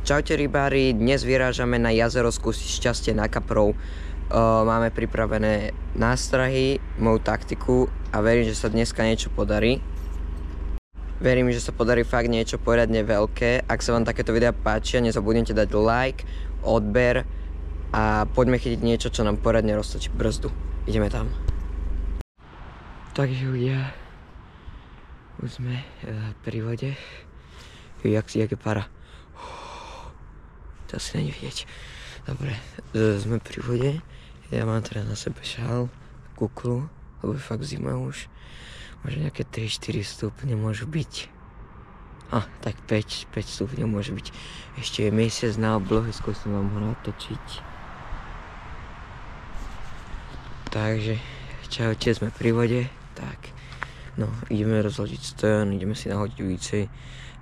Čaute rybári, dnes vyrážame na jazero skúsiť šťastie na kaprov. Máme pripravené nástrahy, moju taktiku a verím, že sa dneska niečo podarí. Verím, že sa podarí fakt niečo poriadne veľké. Ak sa vám takéto videa páčia, nezabudnite dať like, odber a poďme chytiť niečo, čo nám poriadne roztočí brzdu. Ideme tam. Takže ľudia, už sme pri vode. Jak je para. To asi není vidieť. Dobre, sme pri vode. Ja mám teda na sebe šál, kuklu, lebo je fakt zima už. Možno nejaké 3-4 stupne môžu byť. Tak 5 stupňov môže byť. Ešte je mesiac na oblohe, skúsim vám ho natočiť. Takže, čaute, sme pri vode. Tak, no, ideme rozložiť stojan, ideme si nahodiť ulici.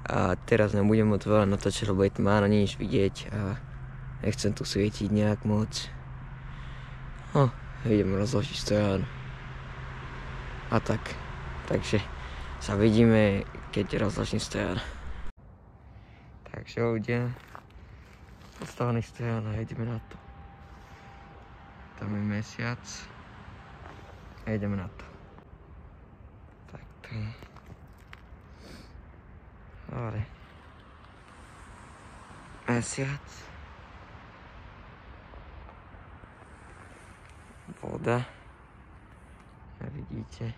A teraz nebudem moc veľa natočiť, lebo je tmá, nie nič vidieť a nechcem tu svietiť nejak moc. Idem rozložiť stojan. A tak, takže sa vidíme, keď rozložím stojan. Takže ľudia, postavený stojan a ideme na to. Tam je mesiac a ideme na to. Tak to je. Dobre. Mesiac. Voda. Vidíte.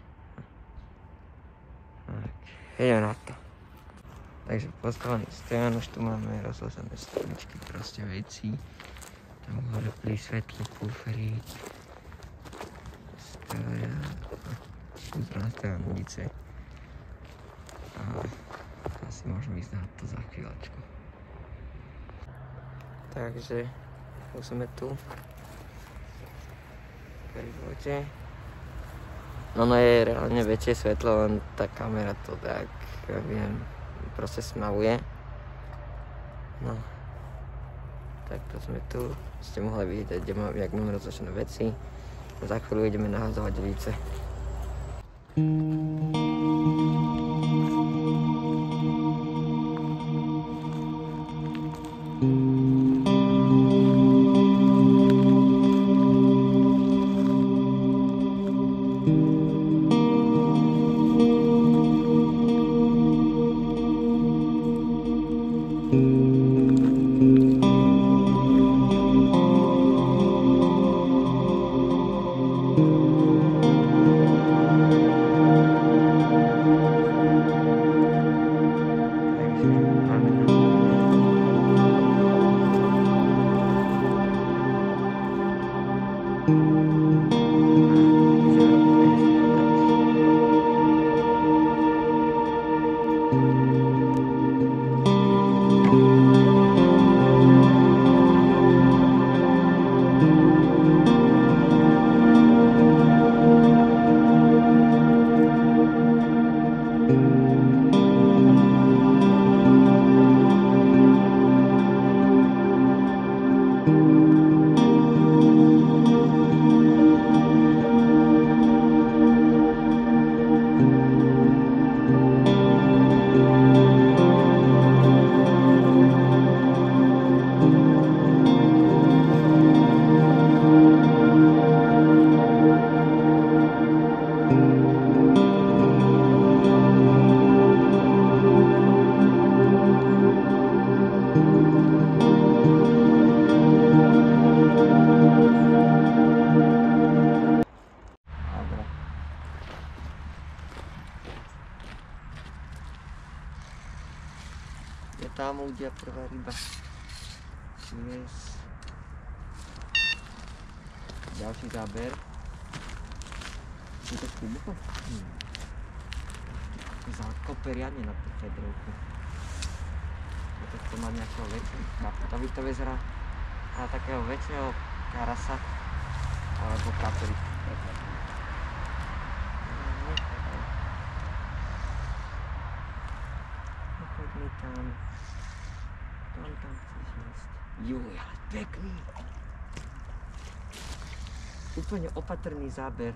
Tak, ideme na to. Takže postavený stojan, už tu máme rozložené stoličky, proste veci. Tam hore pri svetlo, kuferík. Stojan. Uzrám stojan ulice. Asi môžeme ísť na to za chvíľačku. Takže už sme tu pri vode. Ono je reálne väčšie svetlo, len tá kamera to tak, viem, proste smavuje. No, takto sme tu. Ste mohli vidieť, jak máme rozložené veci. Za chvíľu ideme nahadzovať ulice. Je tam ľudia prvá ryba. Yes. Ďalší záber. Je to skúbko? Zakope riadne na tú fedrovku. To chce mať nejakého väčšieho. To by to vyzerá na takého väčšieho karasa alebo kapry. Poďme tam. Tam chceš ísť. Juj, ale pekný. Úplne opatrný záber.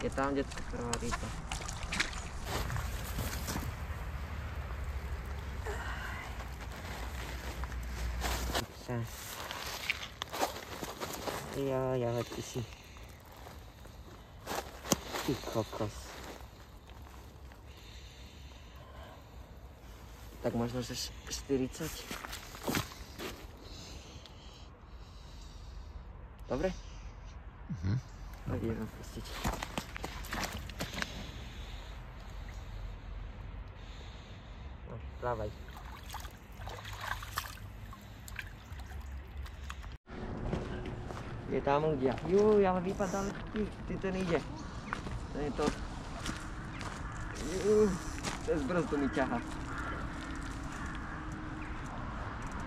Je tam detská krvarita. Ja, ty si... Ty kokos. Tak možno, že 40. Dobre? Tak idem pustiť. No, plávaj. Je tam ľudia. Juj, ale vypadal ty ten ide. To je to. Cez brzdu mi ťaha.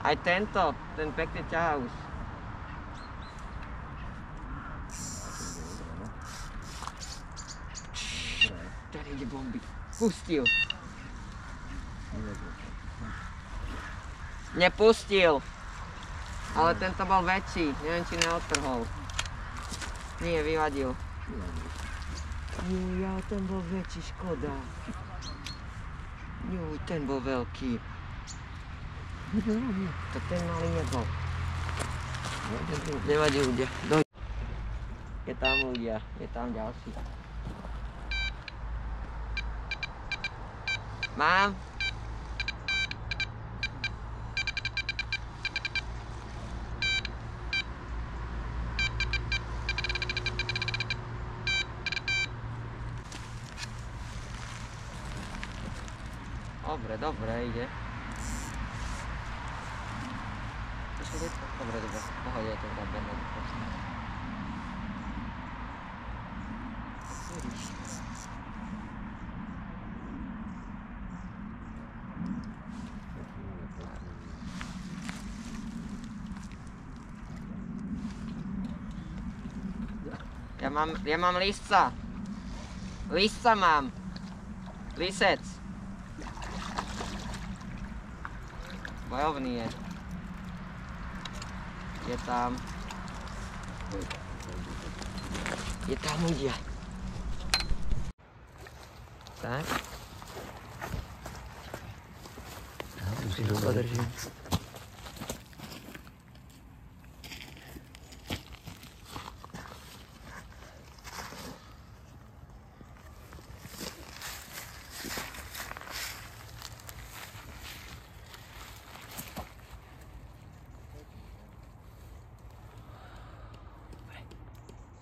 Aj tento, ten pekne ťahá už. Ten ide bomby. Pustil. Nepustil. Ale tento bol väčší. Neviem, či neodtrhol. Nie, vyvadil. Juj, ale ten bol väčší, škoda. Juj, ten bol veľký. To ten malý nebol. Nevadí ľudia. Je tam ľudia, je tam ďalší. Mám. Dobre, ide. Dobre, pohode, to zaberme. Ja mám lisca. Lisca mám. Lisec. Bojovný je. Je tam. Je tam ľudia. Tak. Podržím.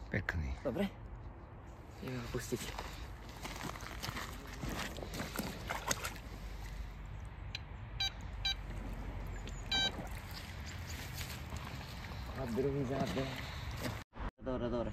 Pekný. Dobre? Ideme ho pustiť. A druhý zábeh. Dobre.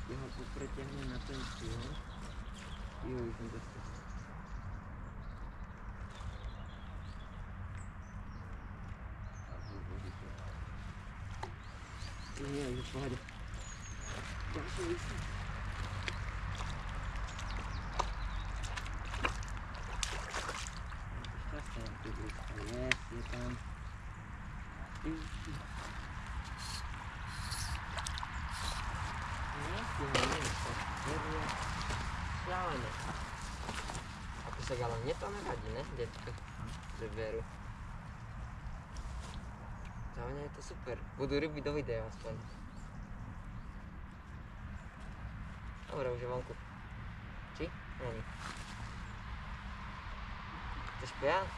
Ja ho popretiahnem na ten cieľ. Juj, som to stať. Nie, už v pohode. Ďalšie listy. Šťastie na tých listách. Yes, je tam. Šialené. Ako sa ale mne to nevadí, ne, detko? Že berú. Za mňa je to super. Budú ryby do videa aspoň. Dobre, už je vonku. Či? Není. Chceš piať?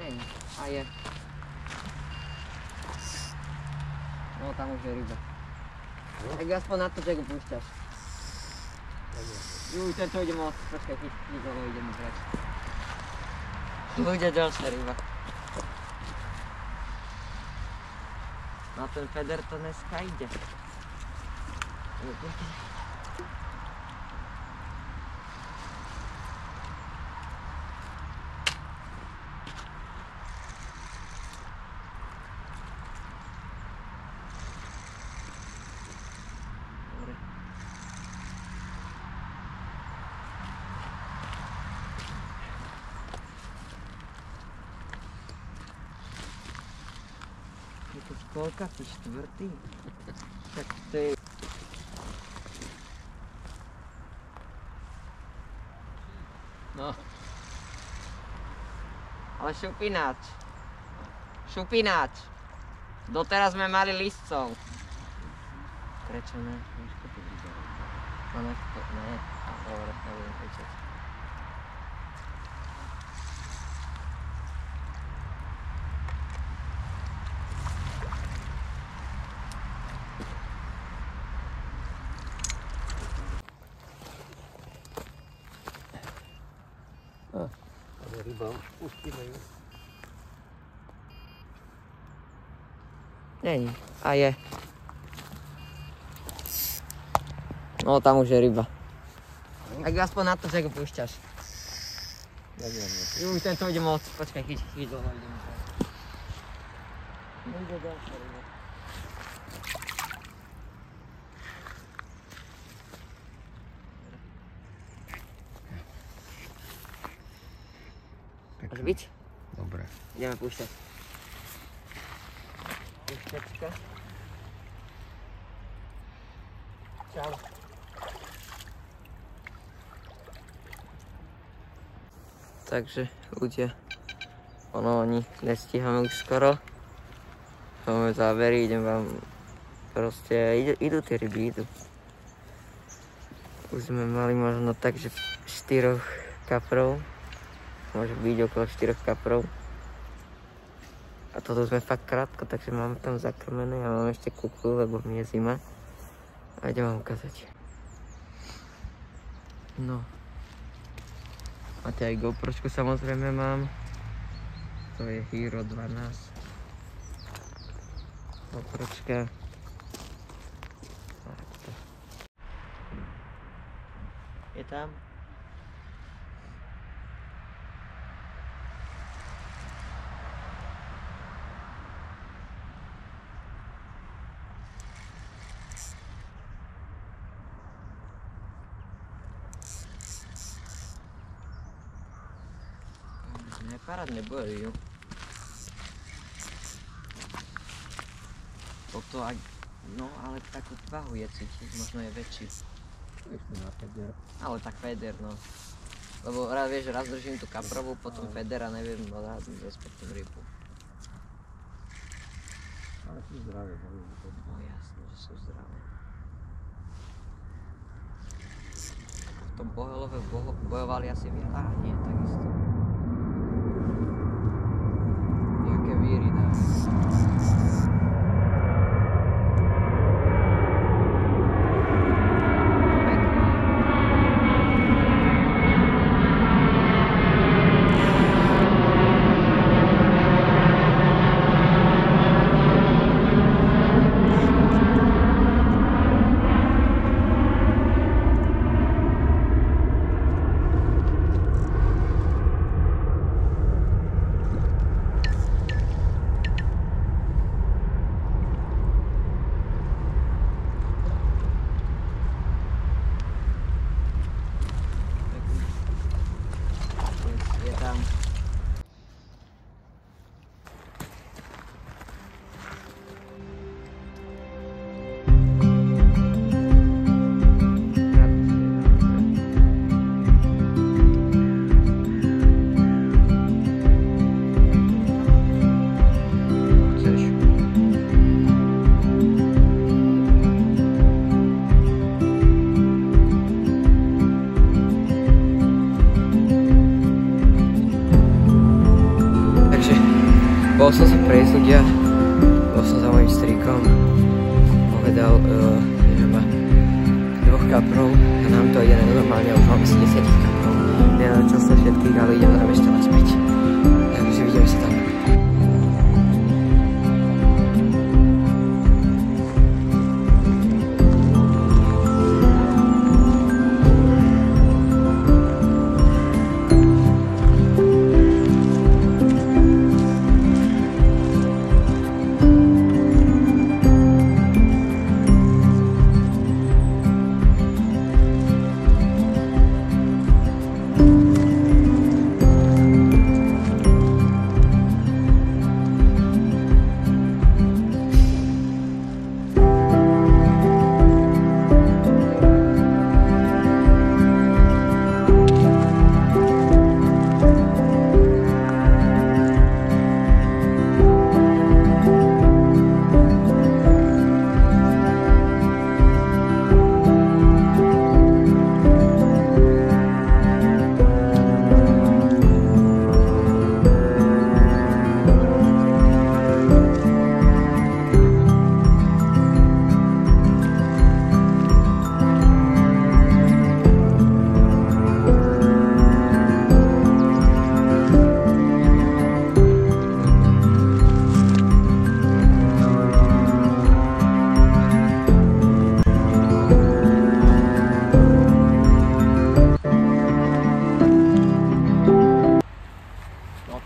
Nie, a je. No tam už je ryba. Tak aspoň na to, že go púšťaš. Juj, tento ide moc. Počkaj, chyť ho, idem mu preč. Bude ďalšia ryba. No ten feder to dneska ide. Je to kolka, ty čtvrtý? Tak ty... No. Ale šupináč. Šupináč. Doteraz sme mali listcov. Prečo ne? No ne, ne. Dobre, nebudem kričať. Ale ryba ustívajú. Není. A je. No tam už je ryba. Tak aspoň na to, že go púšťaš. Juj, tento ide moc. Počkaj, chyť ho, idem. Bude ďalšia ryba. Môže byť? Dobre. Ideme púšťať. Púšťačka. Čau. Takže ľudia, oni nestíhame už skoro. Máme závery, idem vám proste, idú tie ryby, idú. Už sme mali možno tak, že 4 kaprov. Môže byť okolo 4 kaprov. A toto sme fakt krátko, takže máme tam zakrmené a máme ešte kúklu, lebo mi je zima. A idem vám ukázať. No. A aj GoPročku samozrejme mám. To je Hero 12. GoPročka. Takto. Je tam? Parádne bojujú. Toto ak... No, ale takú tvahu je cítiť, možno je väčší. Ešte na feder. Ale tak feder, no. Lebo vieš, raz držím tú kaprovú, potom feder a neviem, respektíve rybu. Ale sú zdravé. No jasne, že sú zdravé. V tom Bohelove bojovali asi viac. Á, nie, takisto. Jaké víry dá. Bol som si prejsť ľudia, bol som za mojím strikom, povedal, že má 2 kaprov a nám to ide normálne, už mám si 10 kaprov. Nenatočil som všetkých, ale idem na mesto naspäť. Takže vidíme sa tam.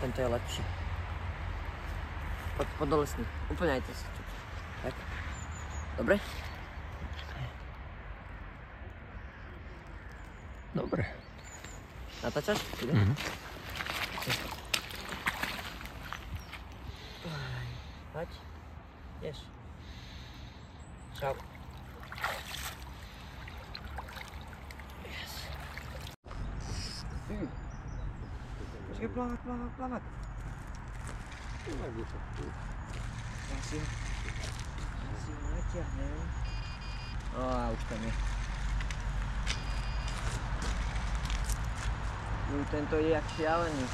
Tento je lepší. Pod dolesný. Úplne aj to si tu. Tak. Dobre? Dobre. Natáčaš? Poď. Ideš. Čau. Yes. Počkej, plávať. Ja si ho natiahnem. A už tam je. Tento je jak šialený.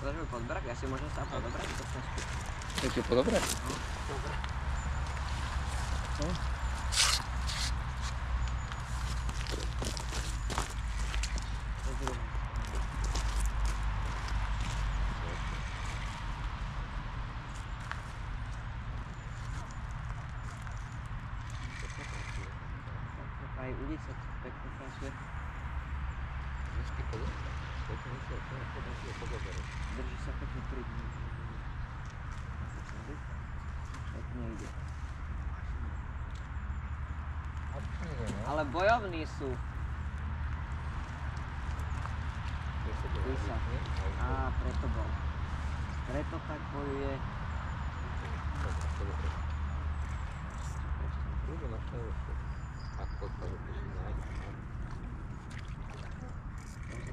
Môžeme podbrať? Ja si môžem sa podobrať? Chcete podobrať? Dobre. Aj ulica pekne pracuje. Drží sa pekne pridní. Pekne ide. Ale bojovní sú. Lisa. Á, preto bol. Preto tak bojuje.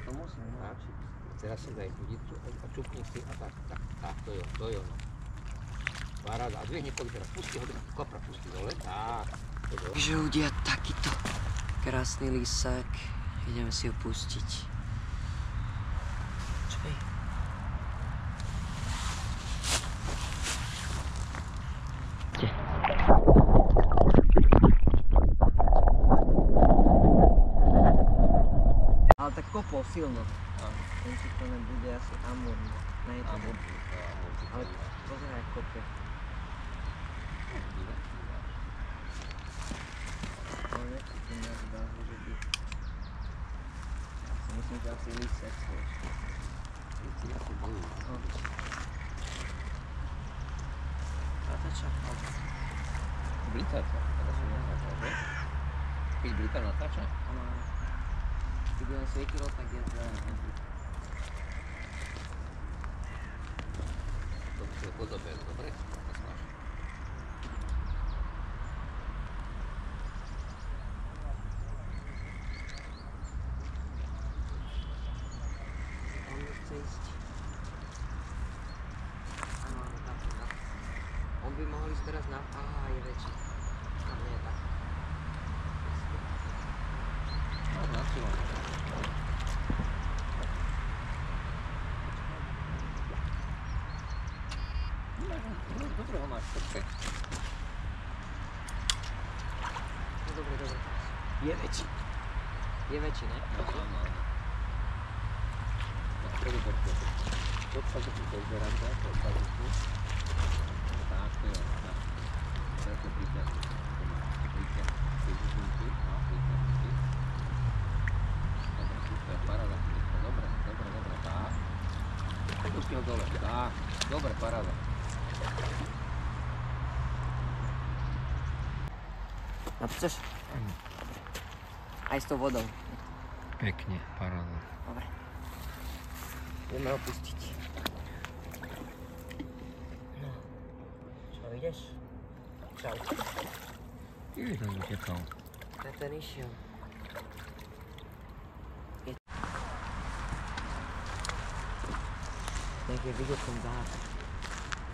To musím naučiť. Teraz si daj budicu a čupni si a tak, to je ono. Paráda, a dvihni poli teraz, pusti ho, kopra pusti dole, tak. Takže ľudia, takýto krásny lísák, ideme si ho pustiť. Čakaj. Ale tak kopol silno. Ten si to nebude asi amúrny. Ale pozeraj, kopie. Ale nechci to nezdá, že by... Ja si myslím, že asi lísek chceš. Lísek asi bojujú. Natáča. Blitáča. Teraz sú natáča, že? Keď blitá natáča? Áno. Keď len svietilo, tak je zelené. To si ho podobel, dobre? Tak máš. On nechce ísť. by mohol ísť teraz na... Á, je väčší. A nie, tak. No, na cílo. Dobre ho máš, počkaj. No dobre, dobre. Je väčší. Je väčší, ne? No. Tak, predoberte. Podstavu tu pozerám, tak, podstavu tu. Tak, to je ono, tak. Preto príťahnu. Príťah. Keď zúčinky, no, príťahnuky. Dobre, super, paráda. Dobre, tak. Pusti ho dole, tak. Dobre, paráda. No chceš? Aj s tou vodou. Pekne, paráda. Dobre. Ideme ho pustiť. No. Čo, ideš? Čau. Tiež len utekal. Ja ten išiel. Nech je vidieť ten zád.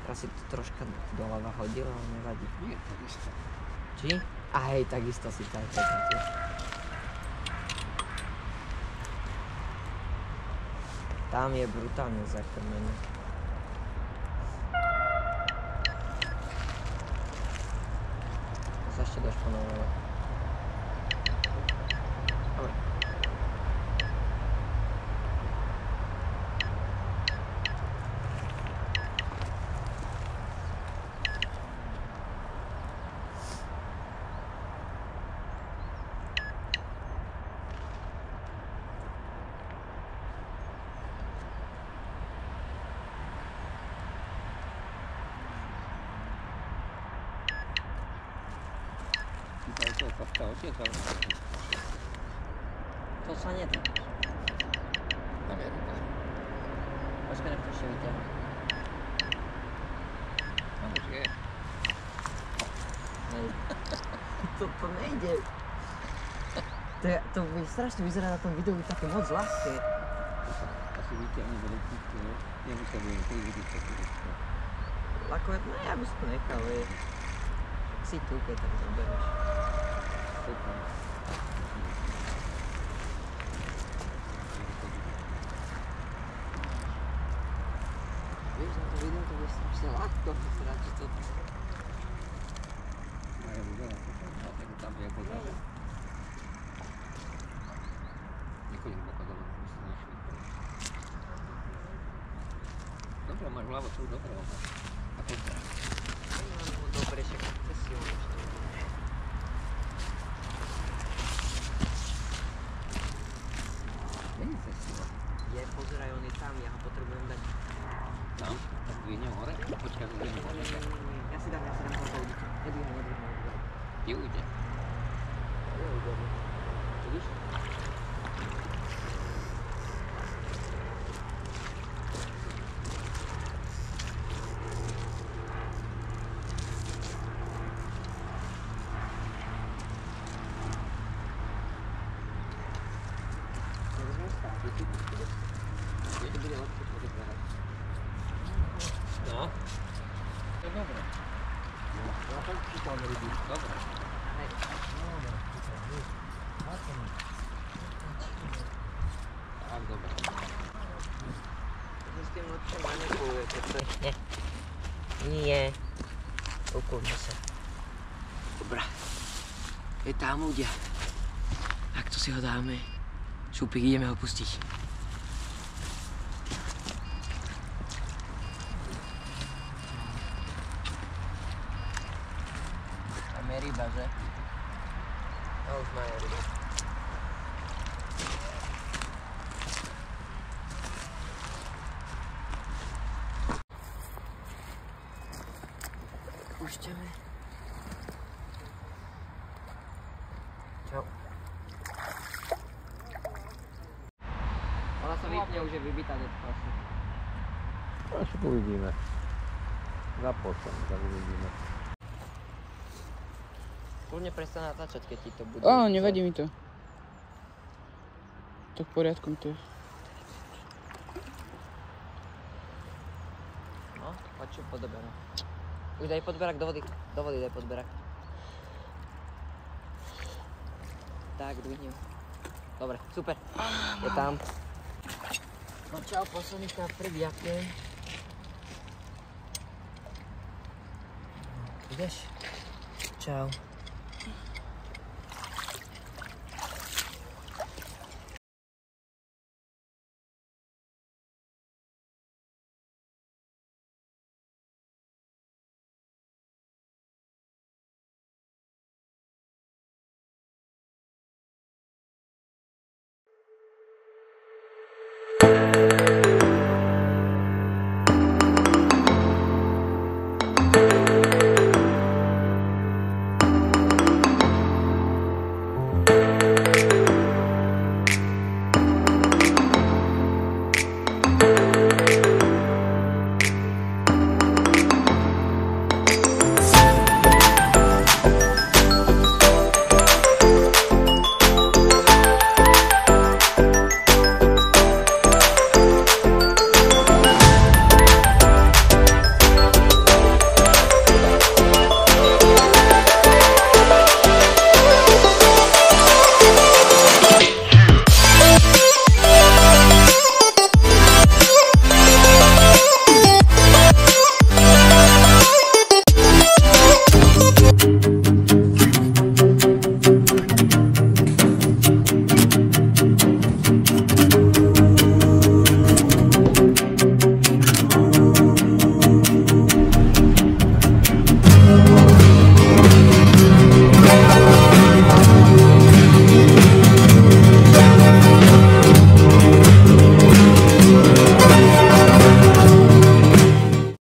Teraz si to troška doľava hodil, ale nevadí. Nie, takisto. Či? A hej, takisto si to aj tiež. Tam je brutálne zakrmené. To sa ešte došponovalo. Dobre. Uciekal. To sa nedá. Tam je ruka. Počkaj, nech to ešte vyťahne. Tam už je. Hej. To nejde. To strašne vyzerá na tom videu také moc ľahké. Asi vyťahne do ruky, nemusel budem prividieť také rúčko. Ako, no ja by som to nechal, si tu, keď tak zoberieš. Super. Vieš, na to video to bude strašne ľahko, vyzerá, že to... No ja vyzerá, že tam je ako zále. Nechodí hlboko dole, by si nešiel. Dobre máš hlavu, čo dobre ho máš. A pozdrav. No dobre, však chce si ho ešte. Není cestila. Je, pozeraj, on je tam, ja ho potrebujem dať. Tam? Tak dvihnem hore? Počkaj, dvihnem hore. Ja si dám toho udiča. Nedvíham. Ti ujde. Ja ujdem. Vidíš? No. To je dobre. Ja tak chytám ryby. Dobre. Hej. Tak, dobre. S tým lepšie manipulujete, to je... Nie. Ukludni sa. Dobrá. Je tam ľudia. Takto si ho dáme. Šupík, ideme ho pustiť. Tam je ryba, že? A už má ryba. Púšťame. Čau. Ona sa vypne, už je vybitá detka asi. Až uvidíme. Zapol som, tak uvidíme. Kľudne prestaň natáčať, keď ti to bude. Áno, nevadí mi to. To v poriadku to je. No, poď čo podobe, no. Už daj podberak do vody. Do vody daj podberak. Tak, dvihnem. Dobre, super. Je tam. No čau, posledný kapr, ďakujem. Ideš? Čau.